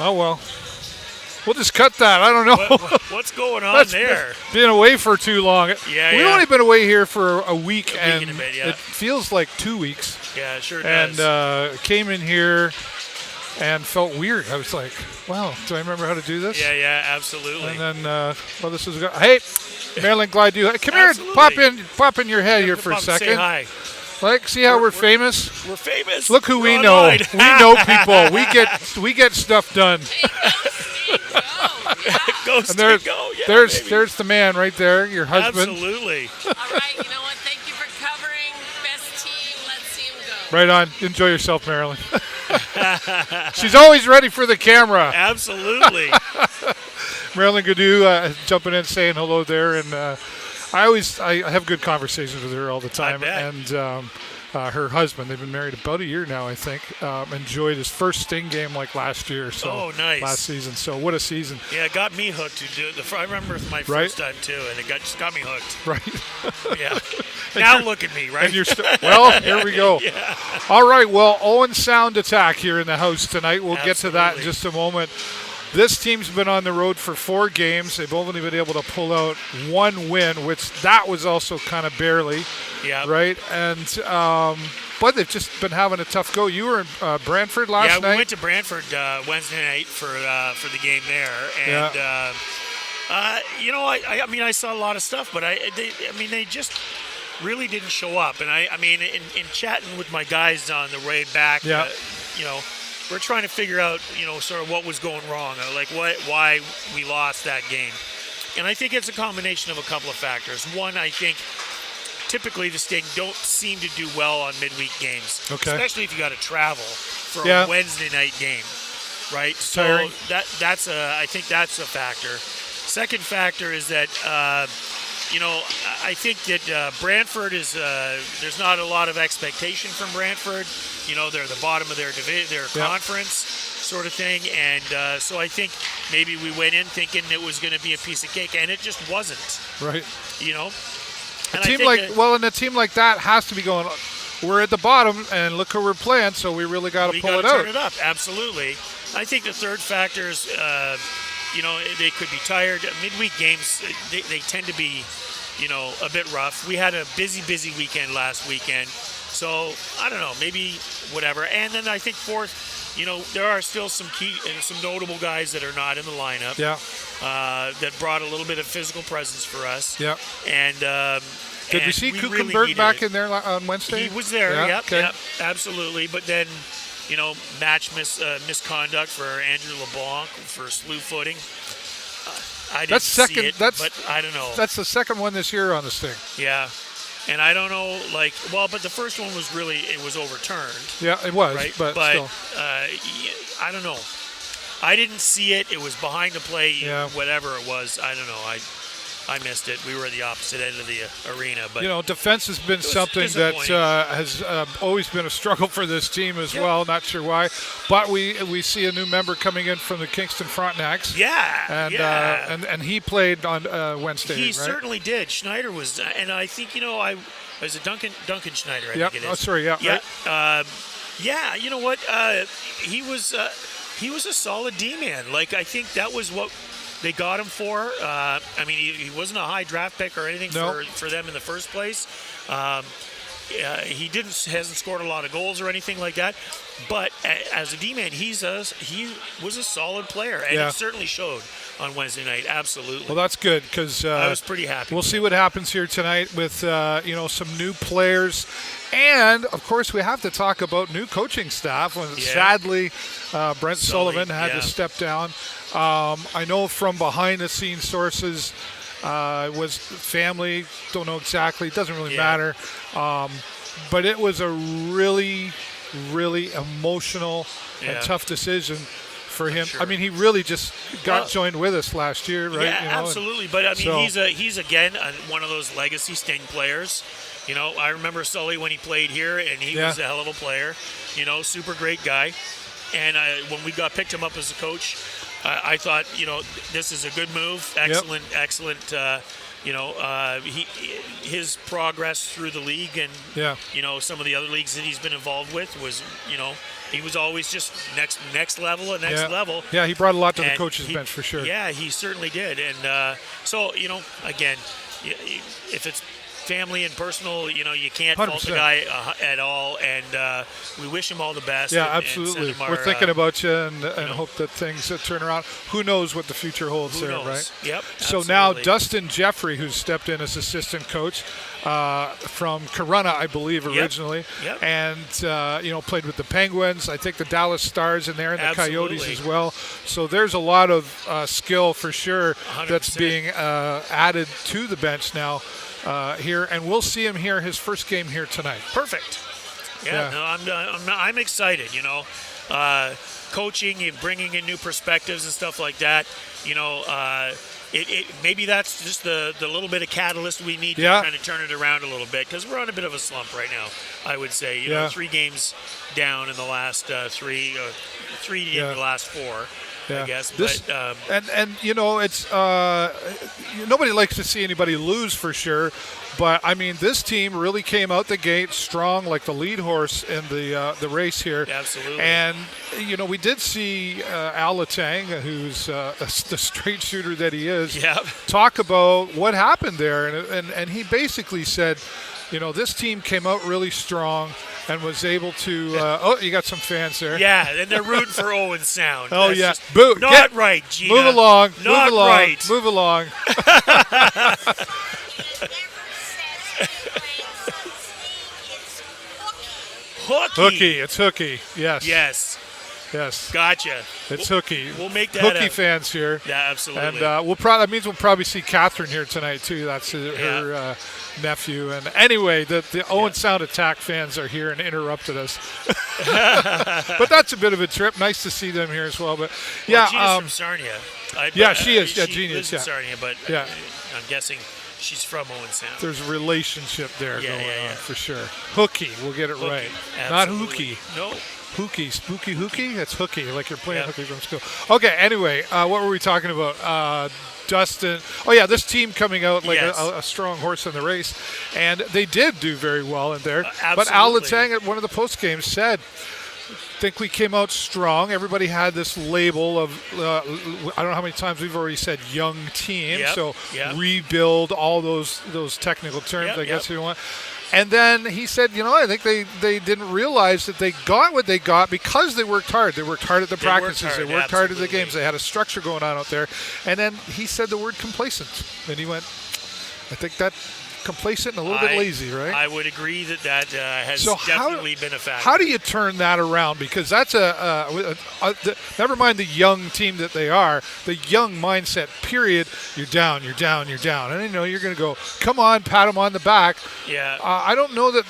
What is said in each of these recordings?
Oh, well. We'll just cut that. I don't know. What's going on there? Been away for too long. Yeah, We've only been away here for a week, and and a bit, yeah. it feels like 2 weeks. Yeah, it sure does. And came in here and felt weird. I was like, wow, do I remember how to do this? Yeah, absolutely. And then, this is – hey, Marilyn, glad you – come Absolutely. here, pop in your head here for a second. Say hi. Like, see how we're famous? We're famous. Look who we We're know. online. We know people. We get stuff done. Go, Steve, go. Yeah, there's the man right there, your husband. Absolutely. All right, you know what? Thank you for covering. Best team. Let's see him go. Right on. Enjoy yourself, Marilyn. She's always ready for the camera. Absolutely. Marilyn Gaddu jumping in, saying hello there, and I have good conversations with her all the time. I bet. And her husband, they've been married about a year now, I think. Enjoyed his first Sting game like last year. So oh, nice. Last season. So what a season. Yeah, it got me hooked. I remember my first time too, and it just got me hooked. Right. Yeah. Now look at me, right? And you're well, here we go. Yeah. All right. Well, Owen Sound Attack here in the house tonight. We'll get to that in just a moment. This team's been on the road for 4 games. They've only been able to pull out 1 win, which that was also kind of barely. Yeah. Right? And but they've just been having a tough go. You were in Brantford last night? Yeah, we went to Brantford Wednesday night for the game there. And, I mean, I saw a lot of stuff, but they just really didn't show up. And I mean, in chatting with my guys on the way back, we're trying to figure out, sort of what was going wrong, like why we lost that game. And I think it's a combination of a couple of factors. One, I think typically the Sting don't seem to do well on midweek games, especially if you got to travel for a Wednesday night game, right? So I think that's a factor. Second factor is that I think that Brantford is there's not a lot of expectation from Brantford. They're the bottom of their conference sort of thing. And so I think maybe we went in thinking it was going to be a piece of cake, and it just wasn't. Right. And a team like that has to be going, we're at the bottom, and look who we're playing, so we really got to pull it out. Turn it up, absolutely. I think the third factor is, they could be tired. Midweek games, they tend to be, a bit rough. We had a busy weekend last weekend. So, I don't know, maybe whatever. And then I think fourth, there are still some key and some notable guys that are not in the lineup. Yeah. That brought a little bit of physical presence for us. Yeah. And did we see Kuchenberg back in there on Wednesday? He was there, yep, absolutely. But then, match misconduct for Andrew LeBlanc for slew footing. I didn't see it, but I don't know. That's the second one this year on the Sting. Yeah. And I don't know, but the first one was it was overturned. Yeah, it was, right? but still. I don't know. I didn't see it. It was behind the play, whatever it was. I don't know. I missed it. We were at the opposite end of the arena. But defense has been something that has always been a struggle for this team as well. Not sure why. But we see a new member coming in from the Kingston Frontenacs. Yeah. And he played on Wednesday, He right? certainly did. Schneider was, and I think, was it Duncan Schneider, I think it is. Oh, sorry, yeah. Yeah. Right. You know what? He was a solid D-man. I think that was what they got him for. He wasn't a high draft pick or anything for them in the first place. He hasn't scored a lot of goals or anything like that. But as a D-man, he was a solid player, and it certainly showed on Wednesday night. Absolutely. Well, that's good because I was pretty happy. We'll see what happens here tonight with some new players. And, of course, we have to talk about new coaching staff. Sadly, Brent Sullivan had to step down. I know from behind-the-scenes sources was family. Don't know exactly. It doesn't really matter. But it was a really, really emotional and tough decision for him. Sure. I mean, he really just got joined with us last year, right? Yeah, absolutely. But, he's again, one of those legacy Sting players. I remember Sully when he played here, and he was a hell of a player. Super great guy. And when we picked him up as a coach, I thought, this is a good move. Excellent his progress through the league and some of the other leagues that he's been involved with was he was always just next level and next level. Yeah, he brought a lot to the coach's bench for sure. Yeah, he certainly did. And so again, if it's family and personal, you can't 100%. Fault the guy at all, and we wish him all the best. Yeah, absolutely. We're thinking about you and hope that things turn around. Who knows what the future holds Who there, knows? right? Yep. So absolutely. now Dustin Jeffrey, who's stepped in as assistant coach from Corunna, I believe, originally, and played with the Penguins. I think the Dallas Stars in there and the Coyotes as well. So there's a lot of skill for sure 100%. That's being added to the bench now. Here, and we'll see him here, his first game here tonight. Perfect. Yeah. No, I'm excited. Coaching and bringing in new perspectives and stuff like that. Maybe that's just the little bit of catalyst we need to kind of turn it around a little bit, because we're on a bit of a slump right now. I would say, 3 games down in the last 3 in the last 4. I guess. It's nobody likes to see anybody lose for sure, but I mean this team really came out the gate strong, like the lead horse in the race here. Absolutely. And we did see Al Letang, who's the straight shooter that he is, talk about what happened there, and he basically said, this team came out really strong and was able to you got some fans there. Yeah, and they're rooting for Owen's sound. Oh, That's Boo. Not right, Gina. Move along. Not move along. Right. Move along. Hooky. It's Hooky. Yes. Yes. Gotcha. It's Hooky. We'll make that Hooky up. fans here. Yeah, absolutely. And that means we'll probably see Catherine here tonight too. That's her nephew. And anyway, the Owen Sound Attack fans are here and interrupted us. But that's a bit of a trip. Nice to see them here as well. But Gina's from Sarnia. She is. She Gina lives is. in Sarnia, but I'm guessing she's from Owen Sound. There's a relationship there going on for sure. Hooky, we'll get it right. Absolutely. Not Hooky. No. Hooky, spooky hooky? That's hooky, like you're playing hooky from school. Okay, anyway, what were we talking about? Dustin. Oh, yeah, this team coming out like a strong horse in the race. And they did do very well in there. But Al Letang at one of the post games said, I think we came out strong. Everybody had this label of, I don't know how many times we've already said young team. Rebuild, all those technical terms, I guess if you want. And then he said, I think they didn't realize that they got what they got because they worked hard. They worked hard at the practices. They worked hard at the games. They had a structure going on out there. And then he said the word complacent. And he went, I think that complacent and a little bit lazy, right? I would agree that has definitely been a factor. How do you turn that around? Because that's never mind the young team that they are, the young mindset, period. You're down. And you're going to go, come on, pat them on the back. Yeah. I don't know that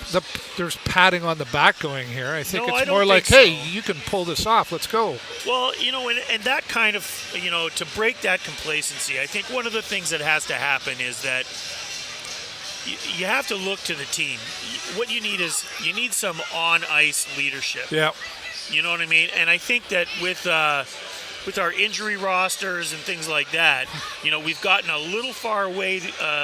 there's patting on the back going here. I think it's more like, hey, you can pull this off. Let's go. Well, and that kind of, to break that complacency, I think one of the things that has to happen is that you have to look to the team. What you need is some on-ice leadership. Yeah. You know what I mean? And I think that with our injury rosters and things like that, we've gotten a little far away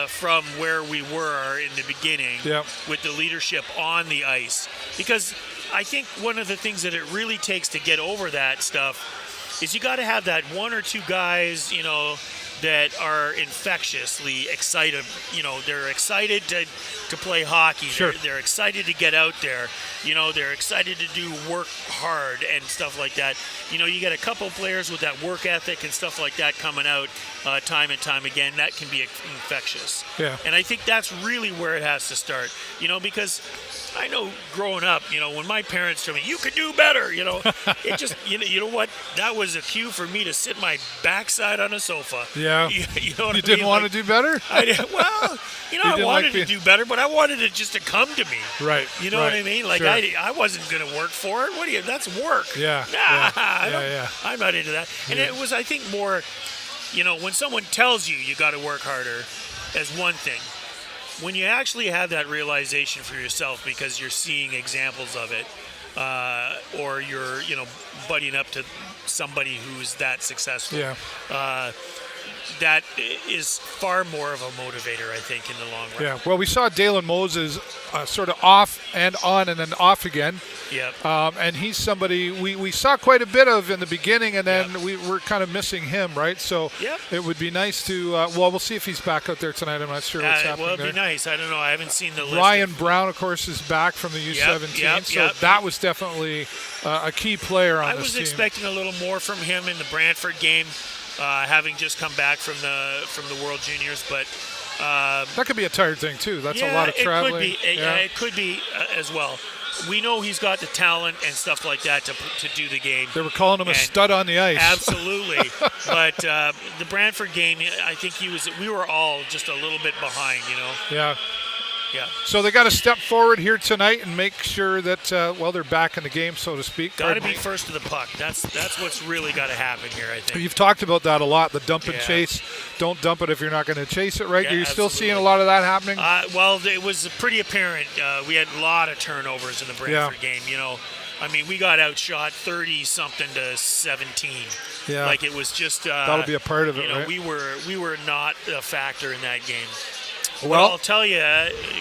from where we were in the beginning with the leadership on the ice. Because I think one of the things that it really takes to get over that stuff is you got to have that 1 or 2 guys, that are infectiously excited. They're excited to play hockey. Sure. They're excited to get out there. They're excited to do work hard and stuff like that. You get a couple players with that work ethic and stuff like that coming out time and time again. That can be infectious. Yeah. And I think that's really where it has to start. Because I know growing up, when my parents told me, you could do better, it just, you know what? That was a cue for me to sit my backside on a sofa. Yeah. You know what I didn't mean? want to do better? I wanted to do better, but I wanted it just to come to me. Right. You know what I mean? Like, sure. I wasn't going to work for it. That's work. Yeah. I'm not into that. And it was, I think, more, when someone tells you got to work harder as one thing. When you actually have that realization for yourself because you're seeing examples of it, or you're, buddying up to somebody who's that successful, that is far more of a motivator, I think, in the long run. Yeah, well, we saw Dalen Moses sort of off and on and then off again. Yep. And he's somebody we saw quite a bit of in the beginning, and then we were kind of missing him, right? So it would be nice to, we'll see if he's back out there tonight. I'm not sure what's happening Well, it'd there. be nice. I don't know. I haven't seen the list. Ryan Brown, of course, is back from the U17, so that was definitely a key player on this team. I was expecting a little more from him in the Brantford game. Having just come back from the World Juniors, but that could be a tired thing too. That's a lot of traveling. It could be as well. We know he's got the talent and stuff like that to do the game. They were calling him a stud on the ice. Absolutely, but the Brantford game, I think we were all just a little bit behind, Yeah. Yeah. So they got to step forward here tonight and make sure that they're back in the game, so to speak. Got to be first to the puck. That's what's really got to happen here, I think. You've talked about that a lot. The dump and chase. Don't dump it if you're not going to chase it, right? Yeah, Are you still absolutely. seeing a lot of that happening? Well, it was pretty apparent. We had a lot of turnovers in the Brantford game. I mean, we got outshot 30-something to 17. Yeah. Like it was just. That'll be a part of it, right? We were not a factor in that game. Well, I'll tell you,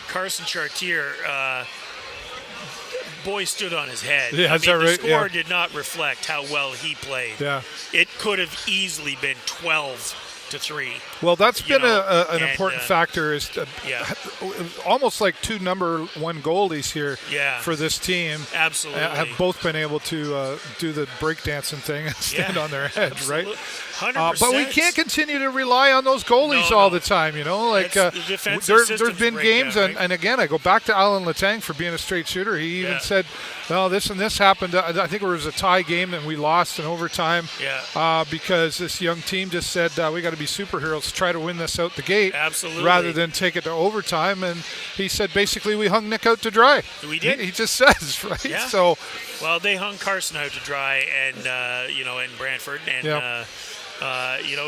Carson Chartier, boy stood on his head. Yeah, I mean, right? The score did not reflect how well he played. Yeah. It could have easily been 12-3. Well, that's been an important factor. Is almost like two number one goalies here for this team. Absolutely. Have both been able to do the breakdancing thing and stand on their head, absolutely. right? 100%. But we can't continue to rely on those goalies all the time, Like there's been games, and again, I go back to Alan Letang for being a straight shooter. He even said, "No, this and this happened." I think it was a tie game, and we lost in overtime. Because this young team just said we got to be superheroes to try to win this out the gate, rather than take it to overtime. And he said basically we hung Nick out to dry. We did. He just says, right? Yeah. So, well, they hung Carson out to dry, and in Brantford, and.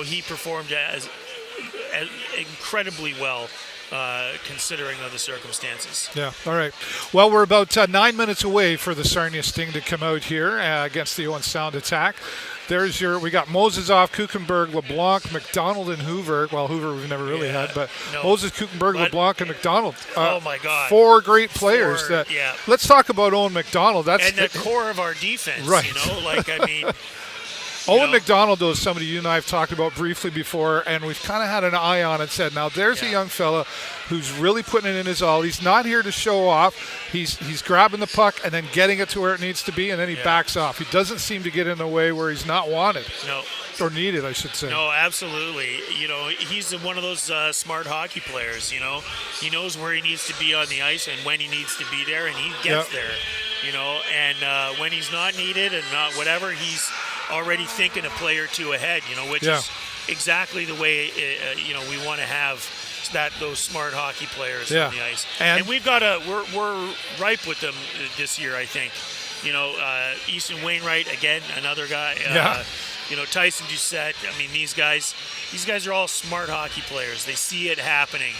He performed as incredibly well considering the circumstances. Yeah, all right. Well, we're about 9 minutes away for the Sarnia Sting to come out here against the Owen Sound attack. We got Moses off, Kuchenberg, LeBlanc, McDonald, and Hoover. Well, Hoover we've never really had, but Moses, Kuchenberg, LeBlanc, and McDonald. Oh, my God. Four great players. Let's talk about Owen McDonald. That's the core of our defense, right. Owen McDonald, though, is somebody you and I have talked about briefly before, and we've kind of had an eye on and said, now there's a young fella who's really putting it in his all. He's not here to show off. He's grabbing the puck and then getting it to where it needs to be, and then he backs off. He doesn't seem to get in a way where he's not wanted. No. Or needed, I should say. No, absolutely. He's one of those smart hockey players, He knows where he needs to be on the ice and when he needs to be there, and he gets there, And when he's not needed and not whatever, he's already thinking a play or two ahead, which is exactly the way, we want to have those smart hockey players on the ice. And we've got we're ripe with them this year, I think. Easton Wainwright, again, another guy. Tyson Doucette. I mean, these guys are all smart hockey players. They see it happening,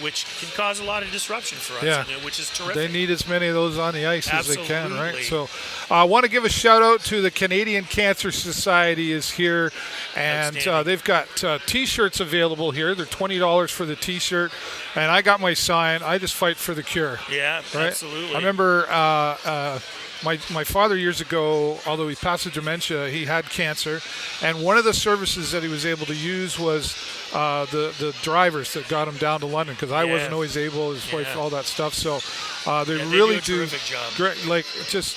which can cause a lot of disruption for us, which is terrific. They need as many of those on the ice as they can, right? So I want to give a shout-out to the Canadian Cancer Society is here, and they've got T-shirts available here. They're $20 for the T-shirt, and I got my sign, I just fight for the cure. Yeah, right? Absolutely. I remember my father years ago, although he passed with dementia, he had cancer, and one of the services that he was able to use was the drivers that got him down to London, because I wasn't always able, his wife, all that stuff. So they really do a terrific job. Great, just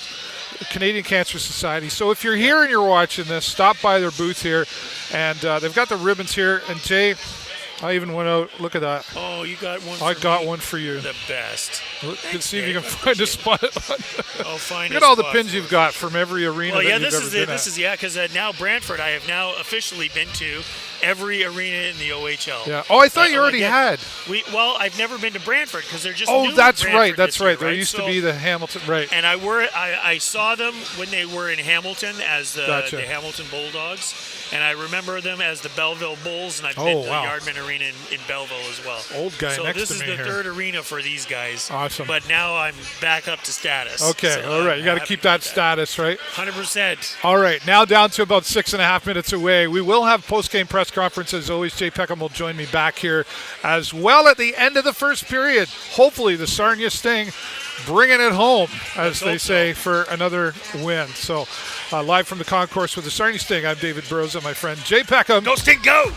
Canadian Cancer Society. So if you're here and you're watching this, stop by their booth here, and they've got the ribbons here. And Jay, I even went out. Look at that. Oh, you got one. I got one for you. The best. Let's see if you can find a spot. Find. Look at all the pins you've got from every arena. Well, that you've this ever is been it. at. This is because now Brantford, I have now officially been to every arena in the OHL. Yeah. Oh, I thought you already had. I've never been to Brantford because they're just. Oh, new that's Brantford right. That's year, right. There used to be the Hamilton, right? And I saw them when they were in Hamilton as the Hamilton Bulldogs, and I remember them as the Belleville Bulls, and I've been to the Yardman Arena in Belleville as well. Old guy next to me here. So this is the third arena for these guys. Awesome. But now I'm back up to status. Okay. All right. You got to keep that status, right? 100%. All right. Now down to about 6.5 minutes away. We will have post-game press press conference. As always, Jay Peckham will join me back here as well at the end of the first period. Hopefully the Sarnia Sting bringing it home, as they say, for another win. So live from the concourse with the Sarnia Sting, I'm David Burrows and my friend Jay Peckham. Go Sting, go!